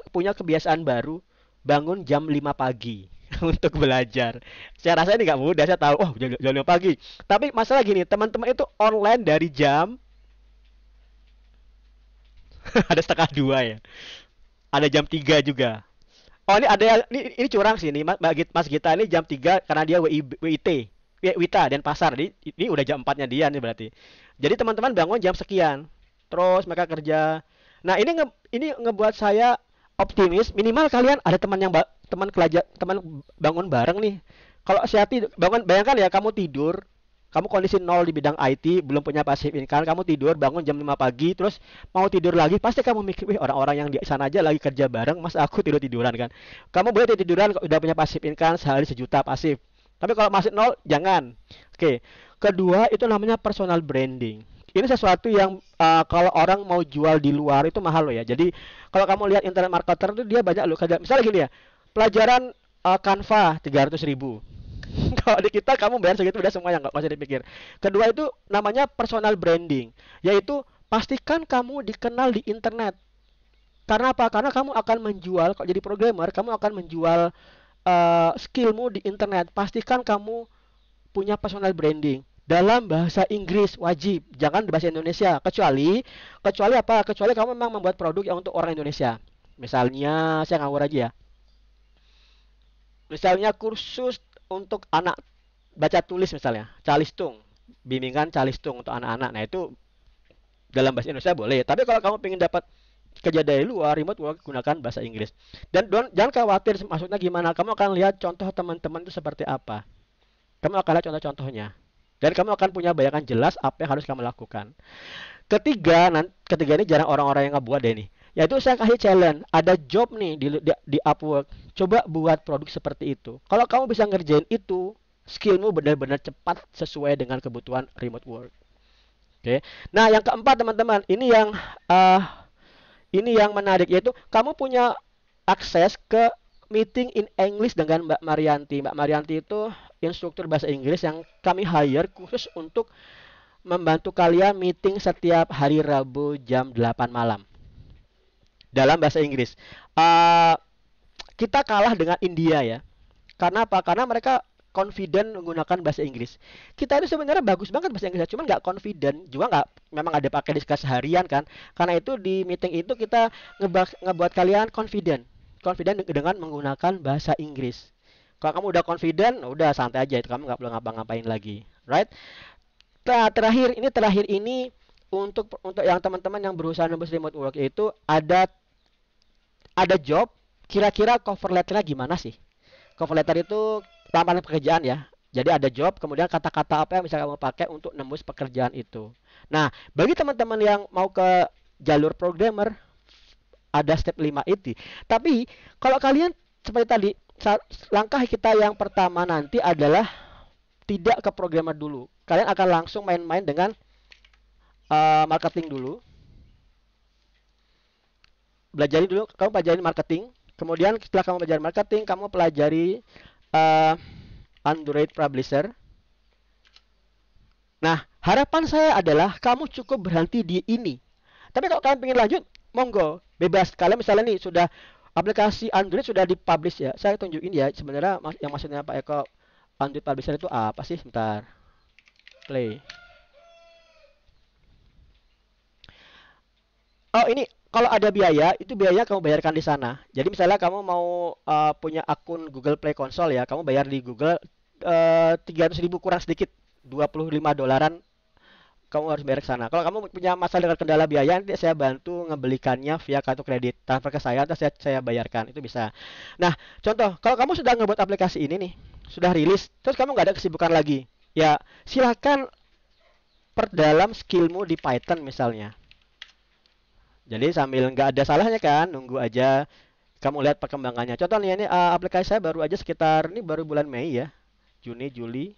punya kebiasaan baru, bangun jam 5 pagi untuk belajar. Saya rasa ini nggak mudah, saya tahu. Oh, jam 5 pagi. Tapi masalah gini, teman-teman itu online dari jam ada setengah 2 ya. Ada jam 3 juga. Oh, ini ada yang ini curang sih nih Mas Gita ini jam 3 karena dia Wita dan pasar. Ini udah jam 4-nya dia nih berarti. Jadi teman-teman bangun jam sekian. Terus mereka kerja. Nah, ini ngebuat saya optimis, minimal kalian ada teman bangun bareng nih. Kalau Syati bangun, bayangkan ya kamu tidur, kamu kondisi nol di bidang IT, belum punya passive income, kamu tidur bangun jam 5 pagi, terus mau tidur lagi, pasti kamu mikir, wih orang-orang yang di sana aja lagi kerja bareng, mas aku tiduran kan. Kamu boleh tiduran udah punya passive income sehari 1 juta pasif. Tapi kalau masih nol, jangan. Oke. Kedua, itu namanya personal branding. Ini sesuatu yang kalau orang mau jual di luar itu mahal loh ya. Jadi kalau kamu lihat internet marketer itu dia banyak loh. Misalnya gini ya, pelajaran Canva 300.000. Kalau di kita kamu bayar segitu udah semuanya, nggak usah dipikir. Kedua itu namanya personal branding, yaitu pastikan kamu dikenal di internet. Karena apa? Karena kamu akan menjual, kalau jadi programmer, kamu akan menjual skillmu di internet. Pastikan kamu punya personal branding dalam bahasa Inggris wajib, jangan bahasa Indonesia. Kecuali apa? Kecuali kamu memang membuat produk yang untuk orang Indonesia. Misalnya, saya ngawur aja ya. Misalnya kursus untuk anak baca tulis misalnya, calistung, bimbingan calistung untuk anak-anak. Nah, itu dalam bahasa Indonesia boleh. Tapi kalau kamu pengen dapat kerja dari luar, remote work, gunakan bahasa Inggris. Dan jangan khawatir, maksudnya gimana. Kamu akan lihat contoh teman-teman itu seperti apa. Kamu akan lihat contoh-contohnya. Dan kamu akan punya bayangan jelas apa yang harus kamu lakukan. Ketiga ini jarang orang-orang yang ngebuat deh nih. Yaitu saya kasih challenge. Ada job nih di Upwork. Coba buat produk seperti itu. Kalau kamu bisa ngerjain itu, skillmu benar-benar cepat sesuai dengan kebutuhan remote work. Oke. Nah, yang keempat teman-teman, ini yang menarik, yaitu kamu punya akses ke meeting in English dengan Mbak Marianti. Mbak Marianti itu instruktur bahasa Inggris yang kami hire khusus untuk membantu kalian meeting setiap hari Rabu jam 8 malam dalam bahasa Inggris. Kita kalah dengan India ya. Karena apa? Karena mereka confident menggunakan bahasa Inggris. Kita itu sebenarnya bagus banget bahasa Inggris, cuman nggak confident, juga nggak, memang ada pakai diskusi harian kan. Karena itu di meeting itu kita ngebuat kalian confident dengan menggunakan bahasa Inggris. Kalau kamu udah confident, udah santai aja itu, kamu nggak perlu ngapa-ngapain lagi, right? Nah, terakhir ini untuk yang teman-teman yang berusaha nembus remote work itu ada job, kira-kira cover letternya gimana sih? Cover letter itu lamaran pekerjaan ya. Jadi ada job, kemudian kata-kata apa yang bisa kamu pakai untuk nembus pekerjaan itu. Nah, bagi teman-teman yang mau ke jalur programmer, ada step 5 itu. Tapi kalau kalian seperti tadi, langkah kita yang pertama nanti adalah tidak ke programmer dulu. Kalian akan langsung main-main dengan marketing dulu. Kamu pelajari marketing. Kemudian setelah kamu pelajari marketing, kamu pelajari Android Publisher. Nah, harapan saya adalah kamu cukup berhenti di ini. Tapi kalau kalian ingin lanjut, monggo, bebas. Kalian misalnya nih sudah aplikasi Android sudah dipublish ya. Saya tunjukin ya sebenarnya yang maksudnya Pak Eko Android Publisher itu apa sih? Bentar. Play. Oh, ini kalau ada biaya, itu biaya kamu bayarkan di sana. Jadi misalnya kamu mau punya akun Google Play Console ya, kamu bayar di Google 300.000 kurang sedikit, $25 kamu harus bayar ke sana. Kalau kamu punya masalah dengan kendala biaya, nanti saya bantu ngebelikannya via kartu kredit, transfer ke saya, nanti saya bayarkan, itu bisa. Nah, contoh, kalau kamu sudah ngebuat aplikasi ini nih, sudah rilis, terus kamu nggak ada kesibukan lagi, ya silakan perdalam skillmu di Python misalnya. Jadi sambil nggak ada salahnya kan, nunggu aja kamu lihat perkembangannya. Contohnya ini aplikasi saya baru aja sekitar, ini baru bulan Mei ya, Juni, Juli,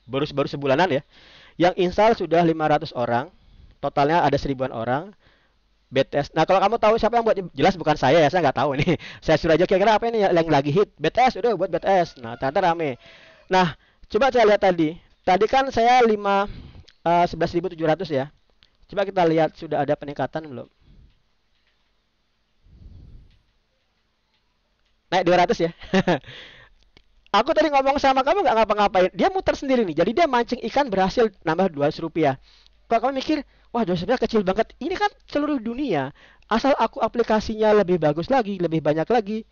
baru sebulanan ya. Yang install sudah 500 orang, totalnya ada 1000-an orang. BTS. Nah, kalau kamu tahu siapa yang buat, jelas bukan saya ya, saya nggak tahu nih. Saya suruh aja kira-kira apa ini yang lagi hit. BTS, udah buat BTS. Nah, ternyata rame. Nah, coba saya lihat tadi. Tadi kan saya 11.700 ya. Coba kita lihat sudah ada peningkatan belum? Naik 200 ya. Aku tadi ngomong sama kamu nggak ngapa-ngapain. Dia muter sendiri nih. Jadi dia mancing ikan berhasil nambah 200 rupiah. Kalau kamu mikir, wah 200 rupiah kecil banget. Ini kan seluruh dunia. Asal aku aplikasinya lebih bagus lagi, lebih banyak lagi,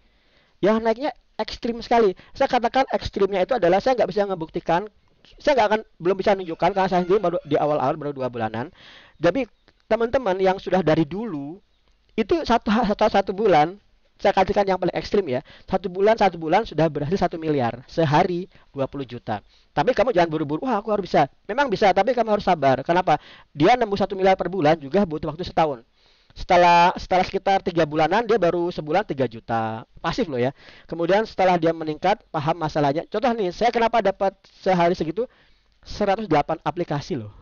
ya naiknya ekstrim sekali. Saya katakan ekstrimnya itu adalah saya nggak bisa ngebuktikan. Saya belum bisa menunjukkan karena saya sendiri baru di awal-awal, baru 2 bulanan. Tapi teman-teman yang sudah dari dulu, itu satu bulan, saya katakan yang paling ekstrim ya, satu bulan sudah berhasil 1 miliar, sehari 20 juta. Tapi kamu jangan buru-buru, wah aku harus bisa. Memang bisa, tapi kamu harus sabar. Kenapa? Dia nembus 1 miliar per bulan juga butuh waktu setahun. Setelah sekitar 3 bulanan, dia baru sebulan 3 juta. Pasif loh ya. Kemudian setelah dia meningkat, paham masalahnya. Contoh nih, saya kenapa dapat sehari segitu? 108 aplikasi loh.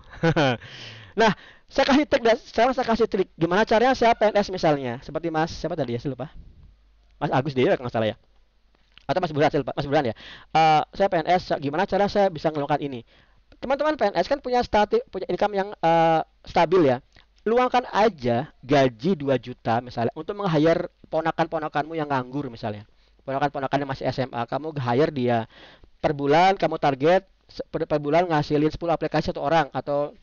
Nah, saya kasih trik, sekarang saya kasih trik. Gimana caranya saya PNS misalnya. Seperti Mas, siapa tadi ya, saya lupa. Mas Agus dia kalau nggak salah ya, atau Mas Burhan, Mas Burhan ya. Saya PNS, gimana cara saya bisa melakukan ini? Teman-teman PNS kan punya income yang stabil ya. Luangkan aja gaji 2 juta misalnya untuk meng-hire ponakan-ponakanmu yang nganggur misalnya. Ponakan-ponakan yang masih SMA, kamu hire dia per bulan, kamu target per bulan ngasilin 10 aplikasi satu orang atau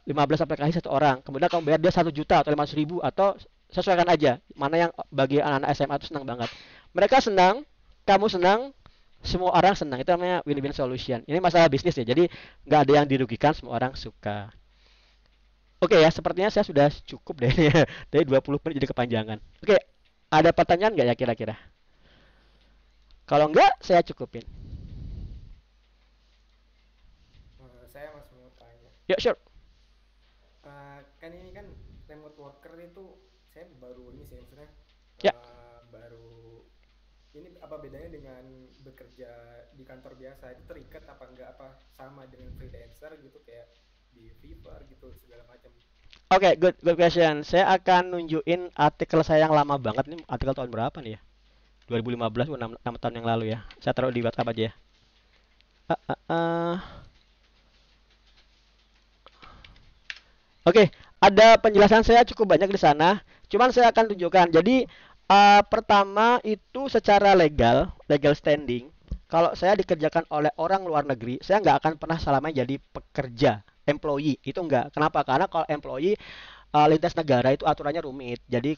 15 aplikasi satu orang. Kemudian kamu bayar dia 1 juta atau 500 ribu atau sesuaikan aja. Mana yang bagi anak-anak SMA itu senang banget. Mereka senang, kamu senang, semua orang senang. Itu namanya win-win solution. Ini masalah bisnis ya. Jadi nggak ada yang dirugikan, semua orang suka. Oke ya, sepertinya saya sudah cukup deh. Dari 20 menit jadi kepanjangan. Oke, ada pertanyaan nggak ya kira-kira? Kalau nggak, saya cukupin. Saya masih mau tanya. Ya, sure. Kan ini kan remote worker itu saya baru ini sih maksudnya Ya. baru ini apa bedanya dengan bekerja di kantor biasa, itu terikat apa enggak, apa sama dengan freelancer gitu kayak di Fiverr gitu segala macam. Oke, good question. Saya akan nunjukin artikel saya yang lama banget nih. Artikel tahun berapa nih ya? 2015, 6 tahun yang lalu ya. Saya taruh di WhatsApp aja ya. Oke, ada penjelasan saya cukup banyak di sana. Cuman saya akan tunjukkan. Jadi pertama itu secara legal standing. Kalau saya dikerjakan oleh orang luar negeri, saya nggak akan pernah selamanya jadi pekerja, employee. Itu nggak. Kenapa? Karena kalau employee lintas negara itu aturannya rumit. Jadi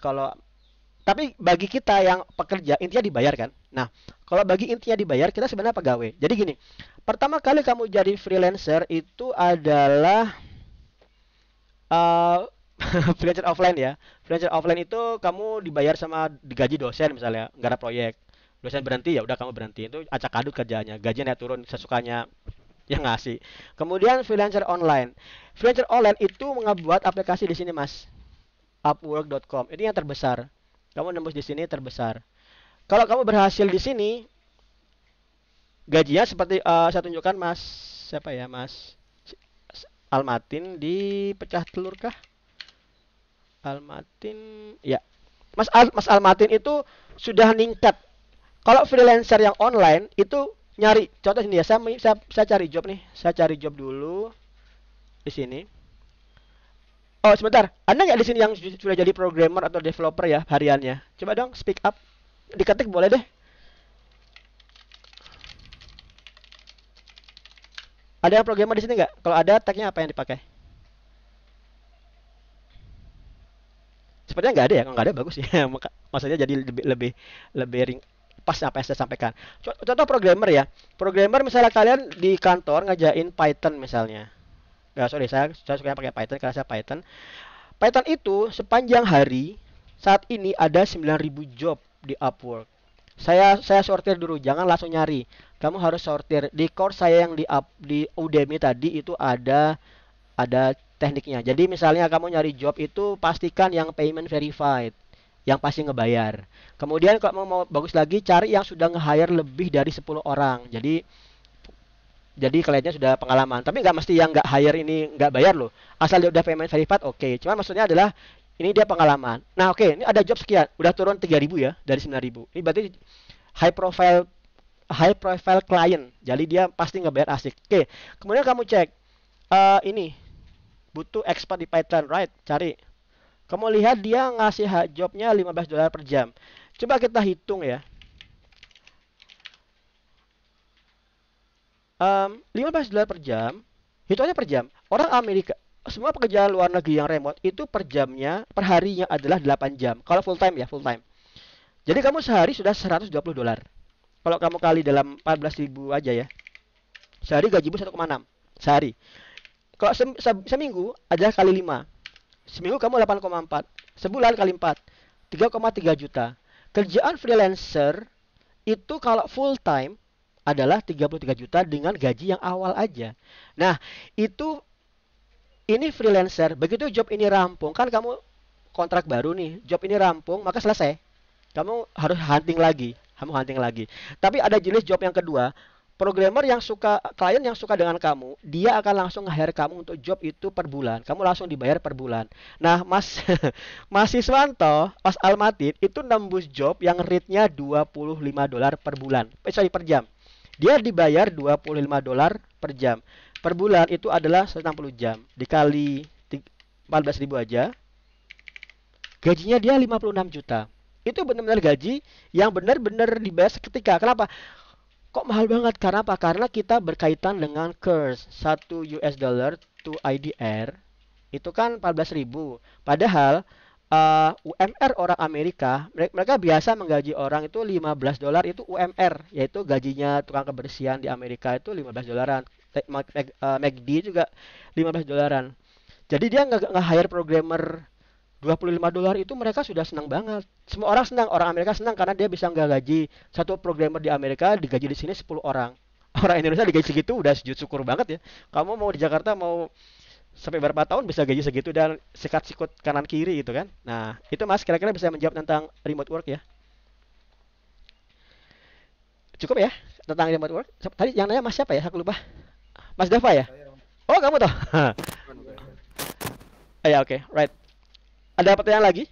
tapi bagi kita yang pekerja, intinya dibayar kan. Nah, kalau bagi intinya dibayar, kita sebenarnya pegawai. Jadi gini, pertama kali kamu jadi freelancer itu adalah freelancer offline ya. Freelancer offline itu kamu dibayar sama digaji dosen misalnya, nggak ada proyek. Dosen berhenti ya udah kamu berhenti. Itu acak adut kerjanya. Gajinya turun sesukanya yang ngasih. Kemudian freelancer online. Freelancer online itu membuat aplikasi di sini, Mas. Upwork.com. Ini yang terbesar. Kamu nembus di sini terbesar. Kalau kamu berhasil di sini, gajinya seperti saya tunjukkan Mas siapa ya, Mas Almatin di pecah telur kah? Almatin, ya. Mas Almatin itu sudah ningkat. Kalau freelancer yang online itu nyari, contoh ini ya, saya cari job nih. Saya cari job dulu di sini. Oh, sebentar. Anda nggak di sini yang sudah jadi programmer atau developer ya hariannya? Coba dong speak up. Diketik boleh deh. Ada yang programmer di sini nggak? Kalau ada, tagnya apa yang dipakai? Sepertinya nggak ada ya. Kalau nggak ada bagus ya. Maksudnya jadi lebih pas apa yang saya sampaikan. Contoh programmer ya. Programmer misalnya kalian di kantor ngerjain Python misalnya. Ya, sorry, saya suka pakai Python karena saya Python. Python itu sepanjang hari saat ini ada 9.000 job di Upwork. Saya sortir dulu, jangan langsung nyari. Kamu harus sortir. Di course saya yang di Udemy tadi itu ada tekniknya. Jadi misalnya kamu nyari job itu pastikan yang payment verified, yang pasti ngebayar. Kemudian kalau mau bagus lagi cari yang sudah nge-hire lebih dari 10 orang. Jadi kliennya sudah pengalaman. Tapi nggak mesti yang nggak hire ini nggak bayar loh. Asal dia udah payment verified, oke. Cuman maksudnya adalah ini dia pengalaman. Nah, oke, ini ada job sekian. Udah turun 3.000 ya dari 9.000. Ini berarti high profile client. Jadi dia pasti ngebayar asik. Oke. Kemudian kamu cek ini butuh expert di Python, right? Cari. Kamu lihat dia ngasih jobnya $15 per jam. Coba kita hitung ya. $15 per jam, hitungannya per jam. Orang Amerika, semua pekerjaan luar negeri yang remote itu per jamnya, per harinya adalah 8 jam. Kalau full time ya, full time. Jadi kamu sehari sudah $120. Kalau kamu kali dalam 14.000 aja ya. Sehari gajimu 1,6 sehari. Kalau seminggu adalah kali 5. Seminggu kamu 8,4. Sebulan kali 4. 3,3 juta. Kerjaan freelancer itu kalau full time adalah 33 juta dengan gaji yang awal aja. Nah, ini freelancer, begitu job ini rampung, kan kamu kontrak baru nih, job ini rampung, maka selesai. Kamu harus hunting lagi. Tapi ada jenis job yang kedua, programmer yang suka, klien yang suka dengan kamu, dia akan langsung nge-hire kamu untuk job itu per bulan. Kamu langsung dibayar per bulan. Nah, Mas Siswanto, Mas Almatin, itu nembus job yang rate-nya $25 per bulan. Per jam. Dia dibayar $25 per jam. Per bulan itu adalah 160 jam. Dikali 14.000 aja. Gajinya dia 56 juta. Itu benar-benar gaji yang benar-benar dibayar seketika. Kenapa? Kok mahal banget? Karena apa? Karena kita berkaitan dengan kurs. 1 US dollar to IDR itu kan 14.000. Padahal UMR orang Amerika, mereka biasa menggaji orang itu 15 dolar itu UMR, yaitu gajinya tukang kebersihan di Amerika itu 15 dolaran. McD juga 15 dolaran. Jadi dia nggak hire programmer 25 dolar itu mereka sudah senang banget. Semua orang senang, orang Amerika senang karena dia bisa nggak gaji satu programmer di Amerika digaji di sini 10 orang. Orang Indonesia digaji segitu udah sujud syukur banget ya. Kamu mau di Jakarta mau sampai berapa tahun bisa gaji segitu dan sikat-sikut kanan kiri gitu kan. Nah, itu Mas kira-kira bisa menjawab tentang remote work ya. Cukup ya tentang remote work. Tadi yang nanya Mas siapa ya? Aku lupa. Mas Dava ya? Saya Om. Oh, kamu toh? Ya, oke, right. Ada pertanyaan lagi?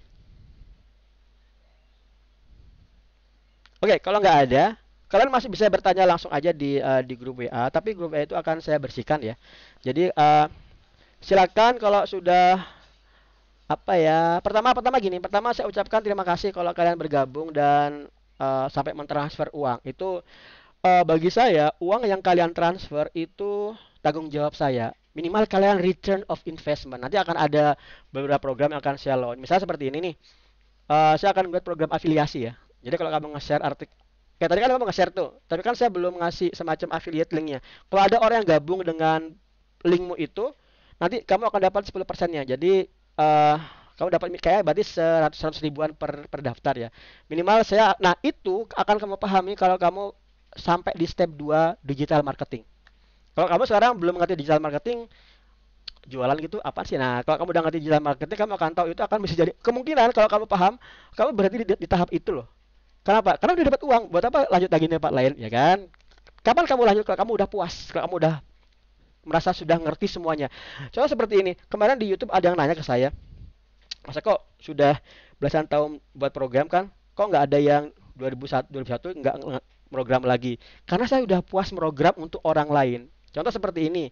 Oke, kalau nggak ada, kalian masih bisa bertanya langsung aja di grup WA, tapi grup WA itu akan saya bersihkan ya. Jadi silakan kalau sudah apa ya? Pertama gini, pertama saya ucapkan terima kasih kalau kalian bergabung dan sampai mentransfer uang. Itu bagi saya uang yang kalian transfer itu tanggung jawab saya. Minimal kalian return of investment. Nanti akan ada beberapa program yang akan saya launch. Misalnya seperti ini nih. Saya akan buat program afiliasi ya. Jadi kalau kamu nge-share artikel, kayak tadi kan kamu nge-share tuh, tapi kan saya belum ngasih semacam affiliate linknya. Kalau ada orang yang gabung dengan linkmu itu, nanti kamu akan dapat 10%-nya. Jadi kamu dapat kayak berarti 100 ribuan per daftar ya. Minimal saya, nah itu akan kamu pahami kalau kamu sampai di step 2 digital marketing. Kalau kamu sekarang belum mengerti digital marketing, jualan gitu apa sih? Nah, kalau kamu udah ngerti digital marketing, kamu akan tahu itu akan bisa jadi kemungkinan kalau kamu paham, kamu berarti di tahap itu loh. Kenapa? Karena udah dapat uang. Buat apa lanjut lagi di tempat lain, ya kan? Kapan kamu lanjut kalau kamu udah puas, kalau kamu udah merasa sudah ngerti semuanya. Contoh seperti ini. Kemarin di YouTube ada yang nanya ke saya, masa kok sudah belasan tahun buat program kan, kok nggak ada yang 2001 nggak program lagi? Karena saya udah puas program untuk orang lain. Contoh seperti ini.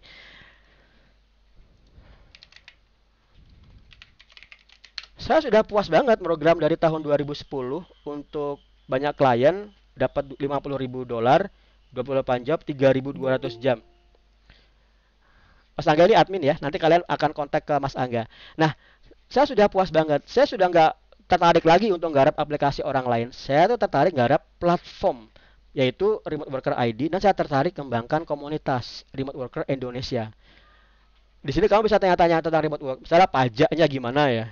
Saya sudah puas banget program dari tahun 2010 untuk banyak klien, dapat 50.000 dolar, 28 jam, 3.200 jam. Mas Angga ini admin ya, nanti kalian akan kontak ke Mas Angga. Nah, saya sudah puas banget. Saya sudah nggak tertarik lagi untuk nggarap aplikasi orang lain. Saya tuh tertarik nggarap platform, yaitu Remote Worker ID, dan saya tertarik kembangkan komunitas Remote Worker Indonesia. Di sini kamu bisa tanya-tanya tentang remote work. Misalnya pajaknya gimana ya?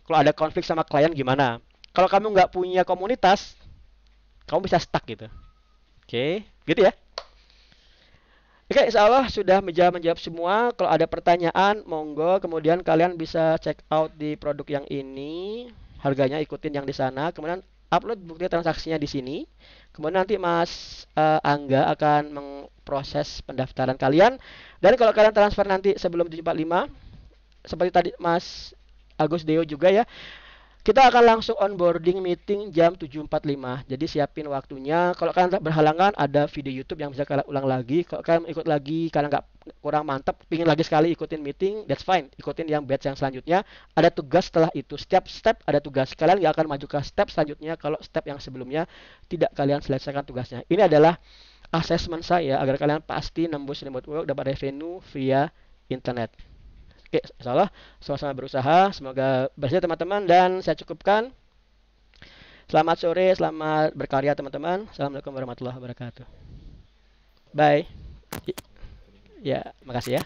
Kalau ada konflik sama klien gimana? Kalau kamu nggak punya komunitas, kamu bisa stuck gitu. Oke, gitu ya. Oke, insya Allah sudah menjawab semua. Kalau ada pertanyaan, monggo. Kemudian kalian bisa check out di produk yang ini. Harganya ikutin yang di sana. Kemudian upload bukti transaksinya di sini. Kemudian nanti Mas Angga akan memproses pendaftaran kalian. Dan kalau kalian transfer nanti sebelum 7.45, seperti tadi Mas Agus Deo juga ya, kita akan langsung onboarding meeting jam 7.45. Jadi siapin waktunya. Kalau kalian berhalangan, ada video YouTube yang bisa kalian ulang lagi. Kalau kalian ikut lagi karena nggak kurang mantap, pingin lagi sekali ikutin meeting, that's fine. Ikutin yang batch yang selanjutnya. Ada tugas setelah itu. Setiap step ada tugas. Kalian nggak akan maju ke step selanjutnya kalau step yang sebelumnya tidak kalian selesaikan tugasnya. Ini adalah assessment saya agar kalian pasti nembus remote work, dapat revenue via internet. Oke, insyaallah sama-sama berusaha. Semoga berhasil teman-teman, dan saya cukupkan. Selamat sore, selamat berkarya teman-teman. Assalamualaikum warahmatullahi wabarakatuh. Bye. Ya, makasih ya.